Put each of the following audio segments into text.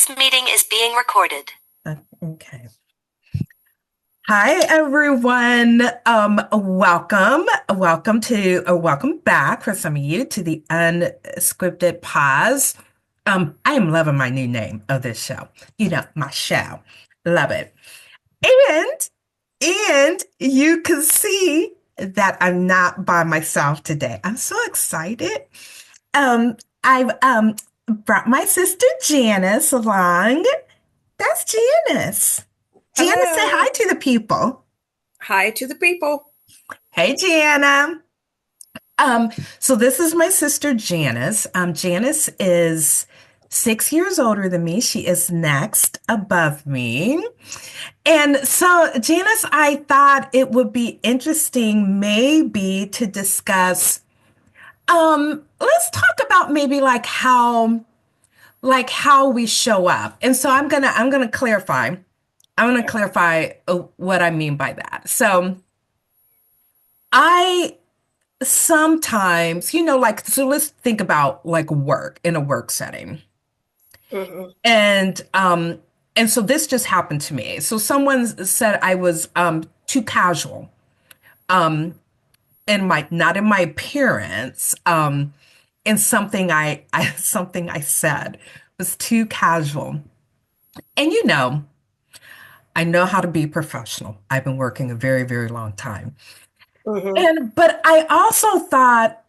This meeting is being recorded. Okay. Hi, everyone. Welcome back for some of you to the Unscripted Pause. I am loving my new name of this show. My show. Love it. And you can see that I'm not by myself today. I'm so excited. I've brought my sister Janis along. That's Janis. Jana, say Hello. hi to the people. Hi to the people. Hey, Jana. So this is my sister Janice. Janice is 6 years older than me. She is next above me. And so, Janice, I thought it would be interesting maybe to discuss, let's talk about maybe like how we show up. And so I'm gonna clarify. I'm gonna clarify what I mean by that. So I sometimes, so let's think about like work in a work setting. Hmm. And so this just happened to me. So someone said I was too casual in my not in my appearance, in something I something I said was too casual. And I know how to be professional. I've been working a very, very long time. Hmm. But I also thought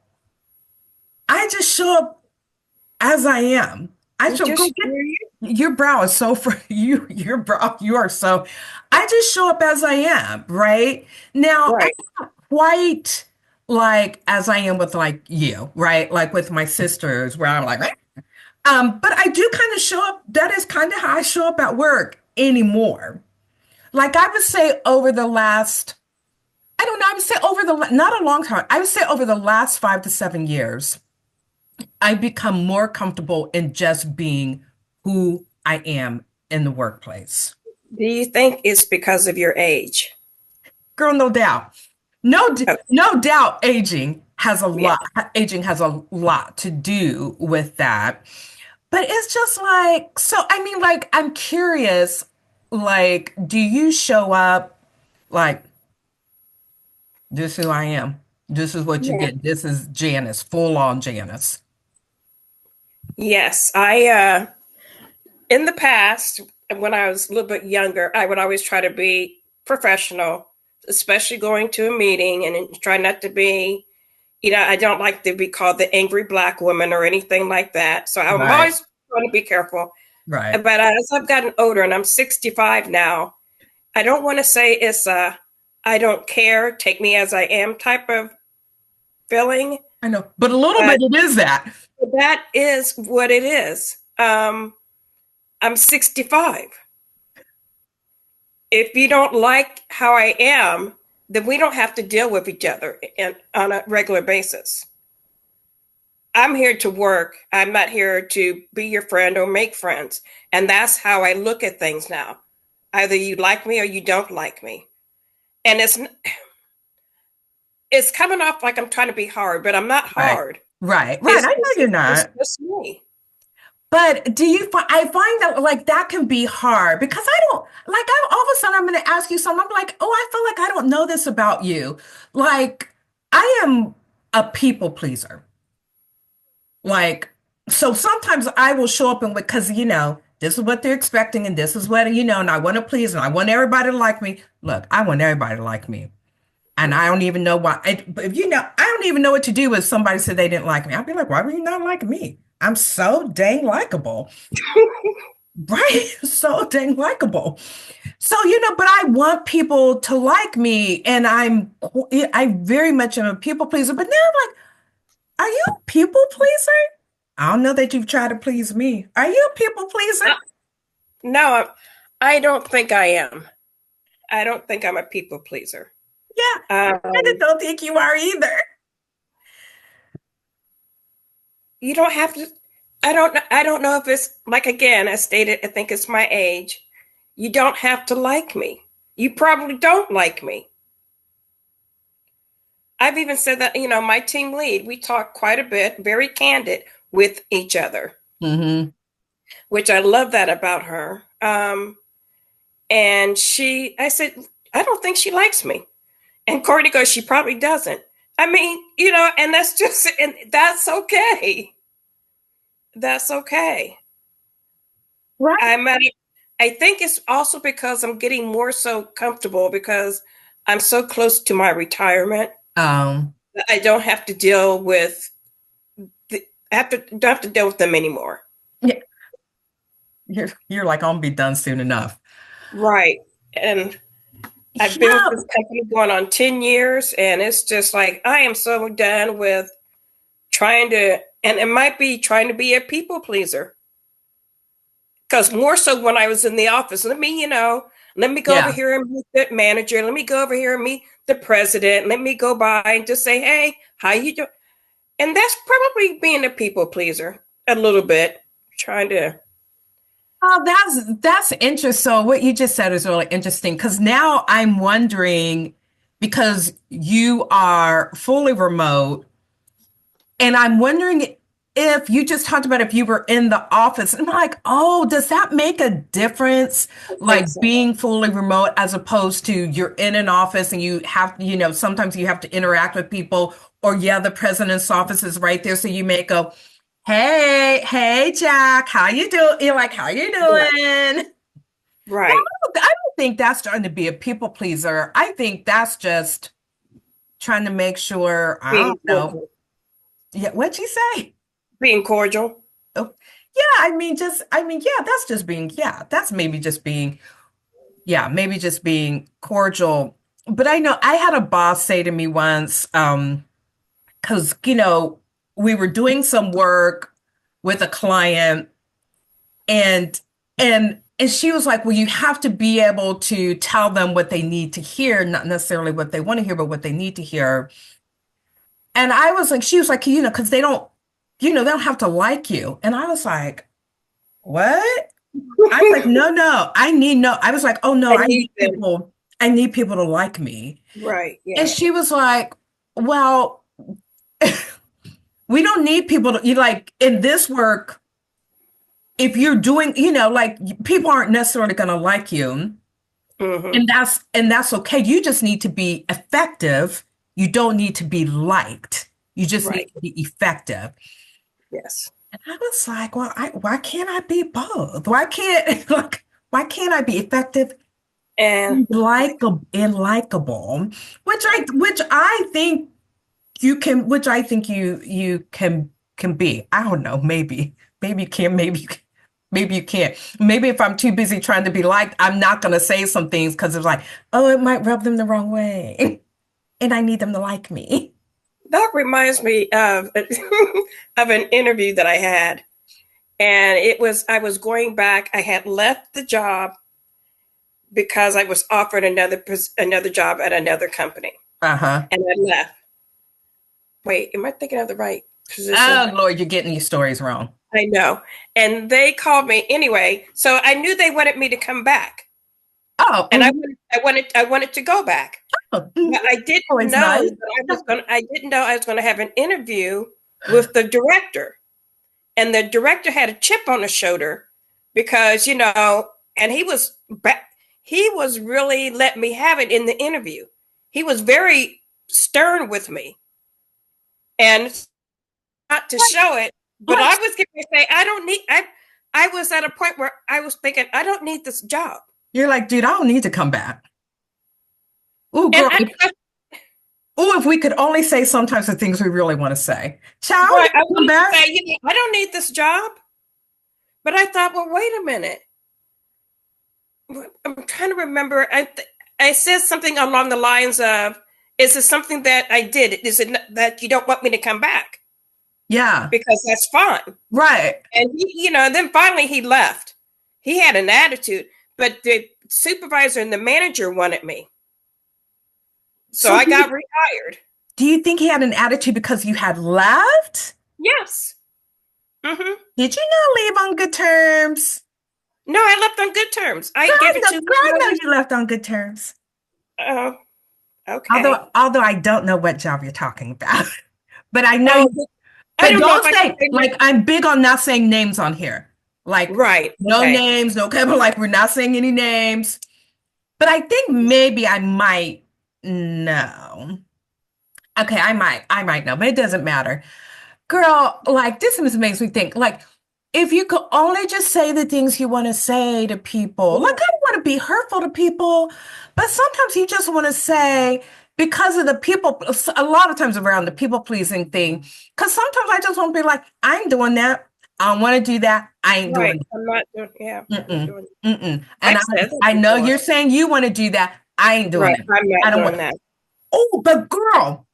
I just show up as I am. I show go Just get you. your brow is so for you, your brow, you are so I just show up as I am, right? Now I'm Right. not quite like as I am with like you, right? Like with my sisters, where I'm like, "Eh." But I do kind of show up. That is kind of how I show up at work anymore. Like I would say over the last, I don't know, I would say over the, not a long time, I would say over the last 5 to 7 years, I've become more comfortable in just being who I am in the workplace. Do you think it's because of your age? Girl, no doubt. Oh, No doubt yeah. aging has a lot to do with that. But it's just like, so I mean, like, I'm curious, like, do you show up like this is who I am? This is what you Yeah. get. This is Janice, full on Janice. Yes. I in the past, when I was a little bit younger, I would always try to be professional, especially going to a meeting and try not to be, I don't like to be called the angry black woman or anything like that. So I'm Right, always trying to be careful. right. But as I've gotten older and I'm 65 now, I don't want to say it's a I don't care, take me as I am type of feeling, I know, but a little but bit it is that. that is what it is. I'm 65. If you don't like how I am, then we don't have to deal with each other on a regular basis. I'm here to work. I'm not here to be your friend or make friends. And that's how I look at things now. Either you like me or you don't like me. And it's coming off like I'm trying to be hard, but I'm not Right, hard. right. It's I know it's, you're it's not. just me. But do you find, I find that like that can be hard because I don't like I all of a sudden I'm going to ask you something. I'm like, oh, I feel like I don't know this about you. Like I am a people pleaser. Like so sometimes I will show up and because this is what they're expecting and this is what and I want to please and I want everybody to like me. Look, I want everybody to like me. And I don't even know why. But if I don't even know what to do if somebody said they didn't like me. I'd be like, why were you not liking me? I'm so dang likable. Right? So dang likable. So, but I want people to like me and I very much am a people pleaser. But now I'm like, are you a people pleaser? I don't know that you've tried to please me. Are you a people pleaser? No, I don't think I am. I don't think I'm a people pleaser. Yeah, I Um, don't think you are either. you don't have to. I don't know if it's like, again, I stated, I think it's my age. You don't have to like me. You probably don't like me. I've even said that, my team lead, we talk quite a bit, very candid with each other. Hmm. which I love that about her. And I said, I don't think she likes me. And Courtney goes, she probably doesn't. I mean, and and that's okay. That's okay. Right. I think it's also because I'm getting more so comfortable because I'm so close to my retirement. Um, I don't have to deal with don't have to deal with them anymore. yeah, you're like, I'll be done soon enough. Right. And I've been with Yeah. this company going on 10 years, and it's just like I am so done with trying to, and it might be trying to be a people pleaser. Because more so when I was in the office, let me go over Yeah. here and meet the manager. Let me go over here and meet the president. Let me go by and just say, hey, how you doing? And that's probably being a people pleaser a little bit, trying to. Oh, that's interesting. So what you just said is really interesting because now I'm wondering because you are fully remote, and I'm wondering if you just talked about if you were in the office. I'm like, oh, does that make a difference? I think Like so. being fully remote as opposed to you're in an office and you have, sometimes you have to interact with people, or yeah, the president's office is right there. So you may go, hey, Jack, how you doing? You're like, how you Right. doing? No, Right. I don't think that's trying to be a people pleaser. I think that's just trying to make sure, I Being don't know. cordial. Yeah, what'd you say? Being cordial. Oh, yeah, yeah, that's just being, yeah, that's maybe just being, yeah, maybe just being cordial. But I know I had a boss say to me once, because, we were doing some work with a client, and and she was like, well, you have to be able to tell them what they need to hear, not necessarily what they want to hear, but what they need to hear. And I was like, she was like, because they don't have to like you. And I was like, what? I was like, no, no. I was like, oh no, I need them. I need people to like me. Right. And Yeah. she was like, well, we don't need people to, you like in this work, if you're doing, like people aren't necessarily going to like you. Hmm. And that's okay. You just need to be effective. You don't need to be liked. You just need Right. to be effective. Yes. And I was like, well, why can't I be both? Why can't like why can't I be effective And and likable? Which I think you can, which I think you can be. I don't know, maybe you can, maybe you can't. Maybe if I'm too busy trying to be liked, I'm not gonna say some things because it's like, oh, it might rub them the wrong way. And I need them to like me. that reminds me of of an interview that I had, and I was going back. I had left the job because I was offered another job at another company, Uh-huh. and I left. Wait, am I thinking of the right position? Oh Lord, you're getting your stories wrong. I know. And they called me anyway, so I knew they wanted me to come back, Oh, and mhm. I wanted to go back. Oh, mhm. But I didn't Always know nice. that I didn't know I was going to have an interview with the director, and the director had a chip on his shoulder because and he was really letting me have it in the interview. He was very stern with me, and not to Like, show it, but like I was going to say I don't need. I was at a point where I was thinking I don't need this job, you're like, dude, I don't need to come back. Ooh, and girl. Ooh, if we could only say sometimes the things we really want to say. Child, you I come wanted to back. say I don't need this job, but I thought, well, wait a minute. I'm trying to remember. I said something along the lines of, "Is it something that I did? Is it that you don't want me to come back? Yeah, Because that's fine." right. And then finally he left. He had an attitude, but the supervisor and the manager wanted me, so So I got rehired. do you think he had an attitude because you had left? Yes. Hmm. Did you not leave on good terms? No, I left on good terms. I Girl, gave it 2 weeks I know notice. you left on good terms. Oh, okay. Although I don't know what job you're talking about. But I know, Oh, I but don't know if don't I can say, say like, I'm big on not saying names on here. Like, Right. no Okay. names, no cover, like we're not saying any names. But I think maybe I might know. Okay, I might know, but it doesn't matter. Girl, like this makes me think, like, if you could only just say the things you want to say to people, like I don't want to be hurtful to people, but sometimes you just want to say because of the people, a lot of times around the people pleasing thing, because sometimes I just want to be like, I ain't doing that. I don't want to do that. I ain't Right. doing it. I'm not doing. Yeah. I'm not Mm-mm, doing. mm-mm. And I've said that I know before. you're saying you want to do that. I ain't doing Right. it. I'm I not don't doing want. that. Oh, but girl,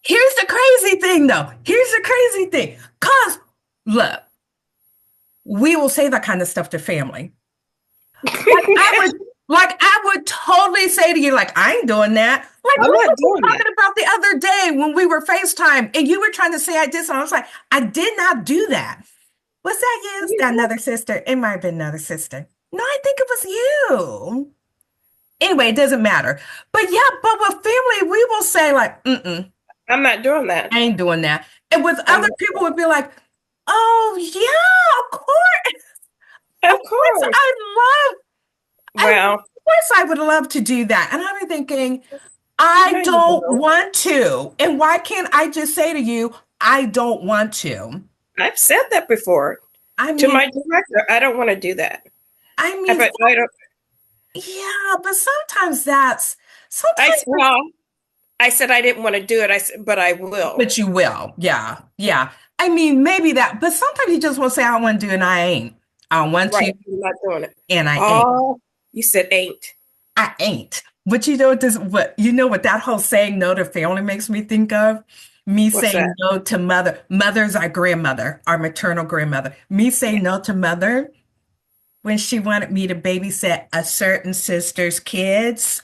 here's the crazy thing though. Here's the crazy thing. Cause look, we will say that kind of stuff to family. Like I would totally say to you, like, I ain't doing that. Like, I'm what not were you doing that. talking about the other day when we were FaceTime and you were trying to say I did something? I was like, I did not do that. Was that you? Was that another sister? It might have been another sister. No, I think it was you. Anyway, it doesn't matter. But yeah, but with family, we will say like, mm-mm, I'm not doing that. I ain't doing that. And with I'm other people would be like, oh yeah, of of course, course. of Well, course I would love to do that. And I'm thinking, I no, you don't don't. want to. And why can't I just say to you, I don't want to? I've said that before I to mean, my director. I don't want to do that. I I, mean, but I don't. yeah, but sometimes Well, I said I didn't want to do it. I said, but I will. but you will. Yeah, yeah. I mean, maybe that, but sometimes you just want to say, I don't want to do it, and I ain't. I don't want Right. to, I'm not doing it. and I ain't. Oh, you said ain't. I ain't. But you know what you know what that whole saying no to family makes me think of? Me What's saying that? no to mother. Mother's our grandmother, our maternal grandmother. Me Yeah. saying no to mother when she wanted me to babysit a certain sister's kids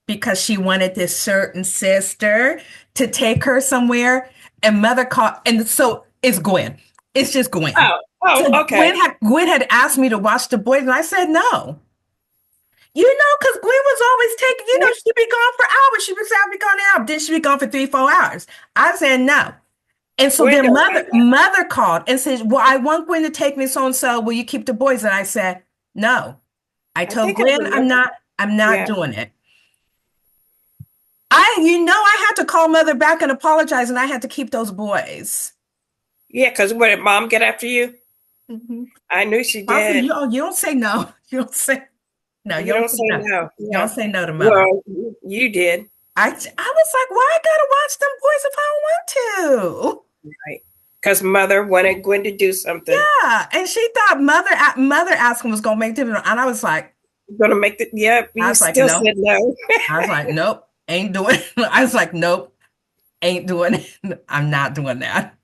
because she wanted this certain sister to take her somewhere. And mother called, and so it's Gwen. It's just Gwen. Oh, So oh, okay. Gwen had asked me to watch the boys, and I said no. You know, because Gwen was always taking, you know, Yeah. she'd be gone for hours. She would say, I'll be gone an hour. Then she'd be gone for 3, 4 hours. I said no. And so Gwen then don't do that. mother called and said, well, I want Gwen to take me so and so. Will you keep the boys? And I said, no. I I told think I Gwen remember. I'm not Yeah. doing it. I had to call mother back and apologize, and I had to keep those boys. Yeah. Because what did mom get after you? Mhm. I knew she I said, did. you don't say no. You don't say no. You You don't don't say say no. no. You don't Yeah. say no to mother. Well, you did. I was like, why I gotta watch them boys if I don't want to? Right. Because mother wanted Gwen to do something. Yeah, and she thought mother asking was gonna make them, and Gonna make the, yeah, I you was like, still no. said no. I was like, nope, ain't doing. I was like, nope, ain't doing it. I'm not doing that.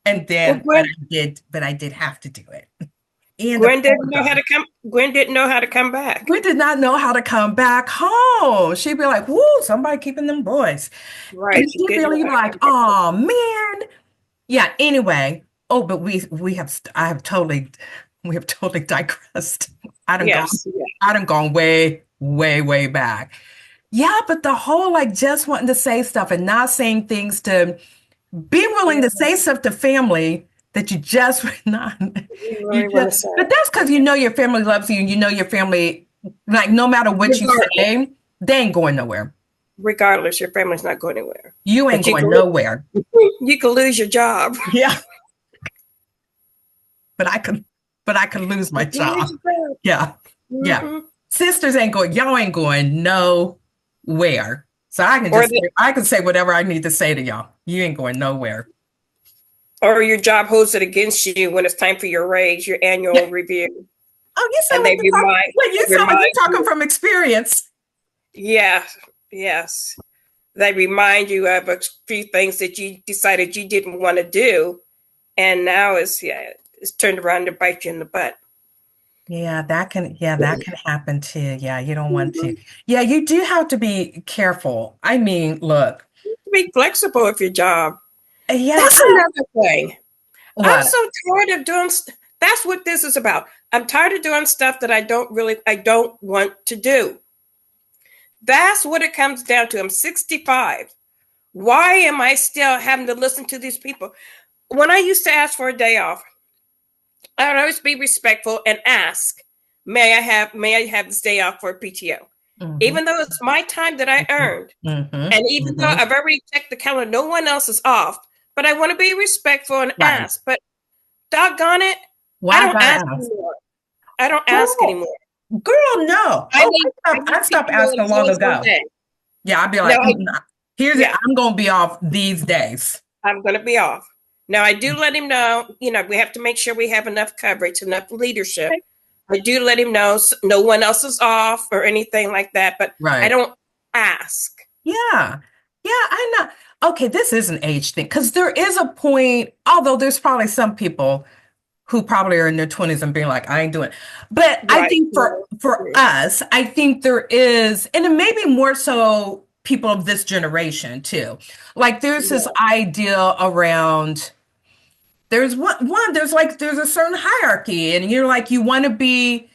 And Well, then, but I did have to do it. And the poor girl, Gwen didn't know how to come back. we did not know how to come back home. She'd be like, "Woo, somebody keeping them boys," and Right. She she'd be didn't know how to like, come back. "Oh man." Yeah, anyway. Oh, but we have I have totally we have totally digressed. Yes. Yeah. I done gone way, way, way back. Yeah, but the whole like just wanting to say stuff and not saying things to being willing Yeah. to say stuff to family that you just not You you really want to just say but that's because you know your family loves you and you know your family like no matter what you regardless. say, they ain't going nowhere. Regardless, your family's not going anywhere. You ain't But going nowhere. you can lose your job. Yeah, but I could lose my You can lose job. your job. Yeah. Yeah. Hmm. Sisters ain't going, y'all ain't going nowhere. So Or the, I can say whatever I need to say to y'all. You ain't going nowhere. or your job holds it against you when it's time for your raise, your Yeah. annual review, Oh, you sound and like you're talking, wait, you sound like remind you're talking you. from experience. Yeah, yes, they remind you of a few things that you decided you didn't want to do, and now it's turned around to bite you in the butt. Yeah, that can happen too. Yeah, you don't want to. Yeah, you do have to be careful. I mean, look, Be flexible with your job. yeah, That's another thing. I'm what? so tired of doing. That's what this is about. I'm tired of doing stuff that I don't want to do. That's what it comes down to. I'm 65. Why am I still having to listen to these people? When I used to ask for a day off, I would always be respectful and ask, may I have this day off for PTO? Mhm, Even though it's my time that I mhm, earned. mhm, And even though mhm. I've already checked the calendar, no one else is off, but I want to be respectful and Right. ask. But doggone it, I Why I don't gotta ask ask? anymore. I don't ask Girl, anymore. girl, no. Oh, I I leave stopped people know asking it's long always one ago. day. Yeah, I'd be No, like, here's it. yeah, I'm gonna be off these days. I'm going to be off. Now, I do let him know, we have to make sure we have enough coverage, enough leadership. I do let him know no one else is off or anything like that, but I Right. don't ask. Yeah. Yeah, I know. Okay, this is an age thing because there is a point, although there's probably some people who probably are in their 20s and being like, I ain't doing it. But I Right. think for us, I think there is, and it may be more so people of this generation too. Like there's this Yeah. idea around there's there's a certain hierarchy and you're like you want to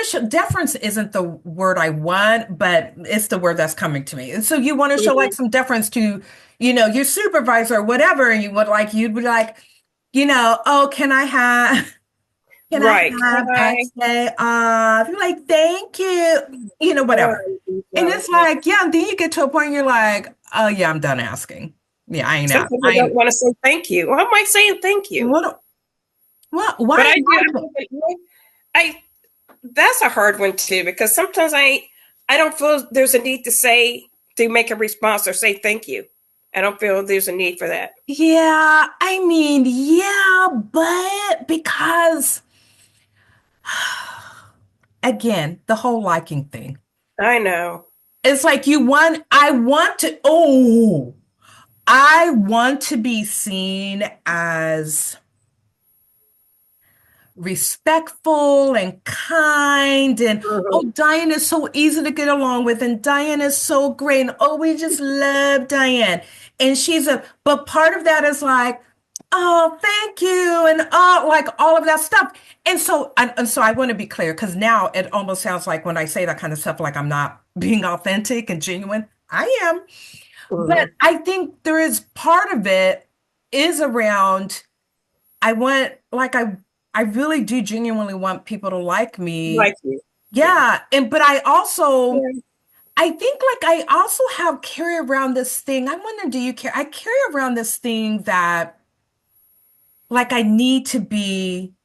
show deference isn't the word I want, but it's the word that's coming to me. And so you want to show like Mhm. some deference to, your supervisor or whatever, and you'd be like, oh, can I Right. have X day off? You're like, thank you, whatever. And No, it's no. like, yeah, and then you get to a point you're like, oh yeah, I'm done asking. Yeah, I ain't Some out. people don't want to say thank you. Well, I might say thank you, What but why I do. not? I that's a hard one too because sometimes I don't feel there's a need to make a response or say thank you. I don't feel there's a need for that. Yeah, I mean, yeah, but because again, the whole liking thing. I know. It's like I want to be seen as respectful and kind and Mhm. oh, Diane is so easy to get along with and Diane is so great and oh, we just love Diane. And but part of that is like, oh, thank you and oh, like all of that stuff. And so I want to be clear because now it almost sounds like when I say that kind of stuff like I'm not being authentic and genuine. I am. But Mhm. I think there is part of it is around I want like I really do genuinely want people to like me. Like you. Yeah. Yeah, and but I also Yeah. I think like I also have carry around this thing. I wonder, do you care? I carry around this thing that like I need to be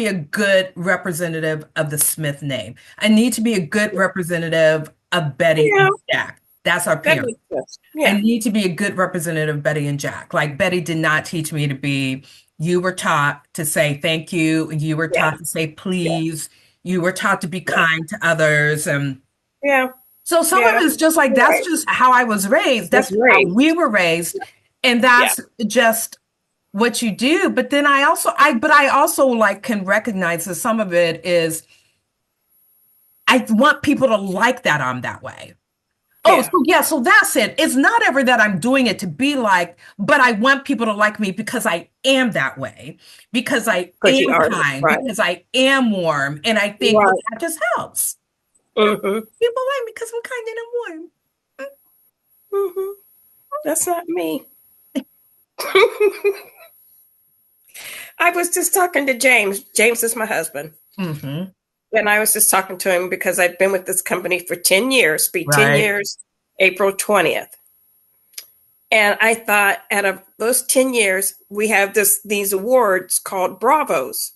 a good representative of the Smith name. I need to be a good representative of Betty Yeah. and Jack. That's our That parents. makes sense. I Yeah. need to be a good representative of Betty and Jack. Like Betty did not teach me to be, you were taught to say thank you, you were Yeah. taught to say Yeah. please, you were taught to be Yeah. kind to others. And Yeah. so some of Yeah. it is just like You're that's right. just how I was raised. That's That's how great. we were raised. And Yeah. that's just what you do. But then I also like can recognize that some of it is I want people to like that I'm that way. Oh, so Yeah. yeah, so that's it. It's not ever that I'm doing it to be like, but I want people to like me because I am that way, because I Because you am are kind, right. because I am warm. And I think Right. that just helps. Mm-hmm. People like me because I'm kind and I'm warm. Mm-hmm. That's not me. I was just talking to James. James is my husband. Mm-hmm. And I was just talking to him because I've been with this company for 10 years, be 10 Right. years, April 20th. And I thought out of those 10 years, we have these awards called Bravos.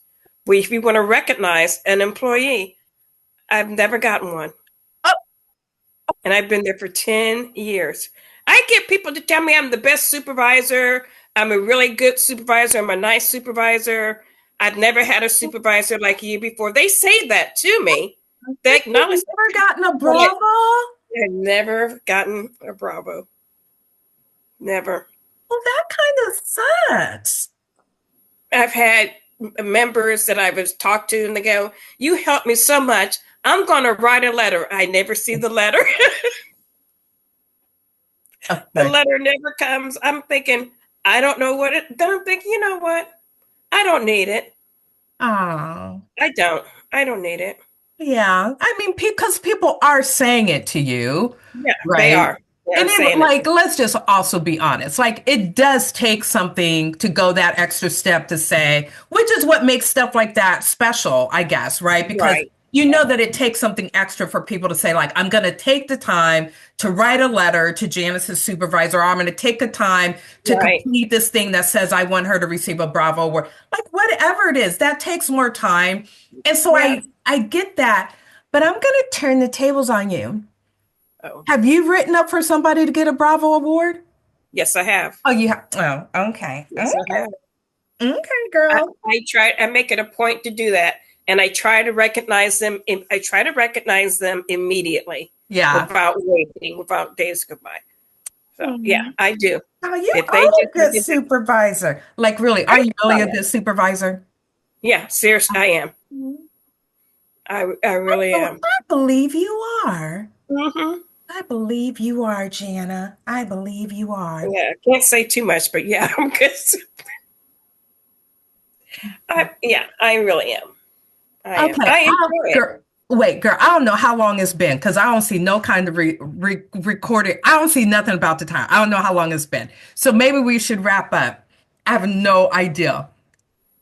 If you want to recognize an employee, I've never gotten one. Oh, And I've been there for 10 years. I get people to tell me I'm the best supervisor. I'm a really good supervisor. I'm a nice supervisor. I've never had a supervisor like you before. They say that to me. They acknowledge you've that never to me. gotten a But Bravo? I've never gotten a Bravo. Never. Well, that kind of sucks. I've had members that I was talked to and they go, "You helped me so much. I'm going to write a letter." I never see the letter. The Okay. letter never comes. I'm thinking, I don't know what it, then I'm thinking, you know what? I don't need it. Oh, I don't. I don't need it. yeah. I mean, because people are saying it to you, Yeah, they right? are. Yeah, And I'm it, saying it. like, let's just also be honest. Like, it does take something to go that extra step to say, which is what makes stuff like that special, I guess, right? Because Right, you know that it takes something extra for people to say, like, I'm going to take the time to write a letter to Janice's supervisor, or I'm going to take the time to right. complete this thing that says I want her to receive a Bravo award. Like, whatever it is, that takes more time. And so Yeah. I get that, but I'm going to turn the tables on you. Oh, Have you written up for somebody to get a Bravo award? yes, I have. Oh, you have. Oh, okay. Yes, I Okay. have. Okay, I, girl. I make it a point to do that. And I try to recognize them. I try to recognize them immediately Yeah. without waiting, without days go by. So yeah, Mhm. I do. Oh, you If are they a just good need to, supervisor. Like, really, I are you really a try. good supervisor? Yeah, seriously, I am. Mhm. I really Oh, am. I believe you are. Hmm. I believe you are, Jana. I believe you are. Yeah, I can't say too much, but yeah, I'm good. Yeah, I really am. I am. Okay. I enjoy it. Girl, wait, girl, I don't know how long it's been because I don't see no kind of recording. I don't see nothing about the time. I don't know how long it's been. So maybe we should wrap up. I have no idea.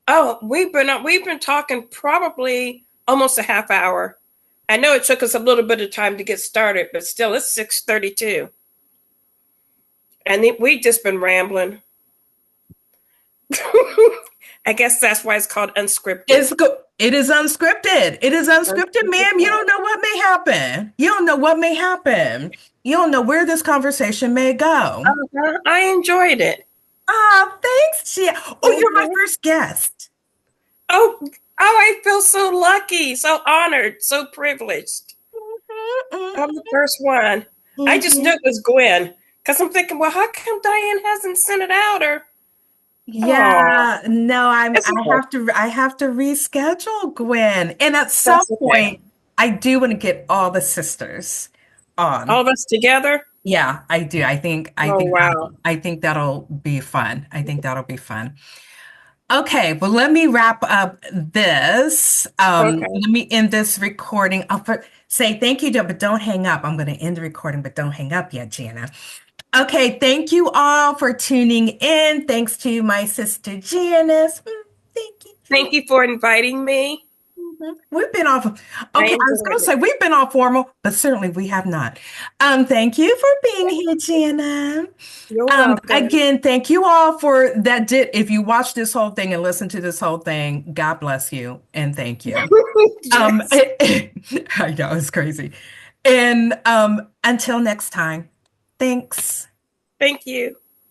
Oh, we've been talking probably almost a half hour. I know it took us a little bit of time to get started, but still, it's 6:32, and we've just been rambling. I guess that's why it's called unscripted. It is unscripted. It is unscripted, Unscripted ma'am. You don't pause. know what may happen. You don't know what may happen. You don't know where this conversation may go. I enjoyed it. Ah, thanks, Gia. Oh, you're my Mhm. first guest. Oh, oh, I feel so lucky, so honored, so privileged. I'm the first one. I just knew Mhm. it was Gwen because I'm thinking, well, how come Diane hasn't sent it out? Or oh, Yeah, no, it's okay. I have to reschedule Gwen. And at some That's okay. point, I do want to get all the sisters All on. of us together. Yeah, I do. Oh wow. I think that'll be fun. I think that'll be fun. Okay, well, let me wrap up this. Okay. Let me end this recording. Say thank you, but don't hang up. I'm going to end the recording, but don't hang up yet, Jana. Okay, thank you all for tuning in. Thanks to my sister Janice. Thank you, Thank Janice. you for inviting me. We've been off. I Okay, I was going enjoyed to it. say we've been off formal, but certainly we have not. Thank you for being here, Jana. You're welcome. Again, thank you all for that. If you watch this whole thing and listen to this whole thing, God bless you and thank you. Yes. I know it's crazy. And until next time, thanks. Thank you.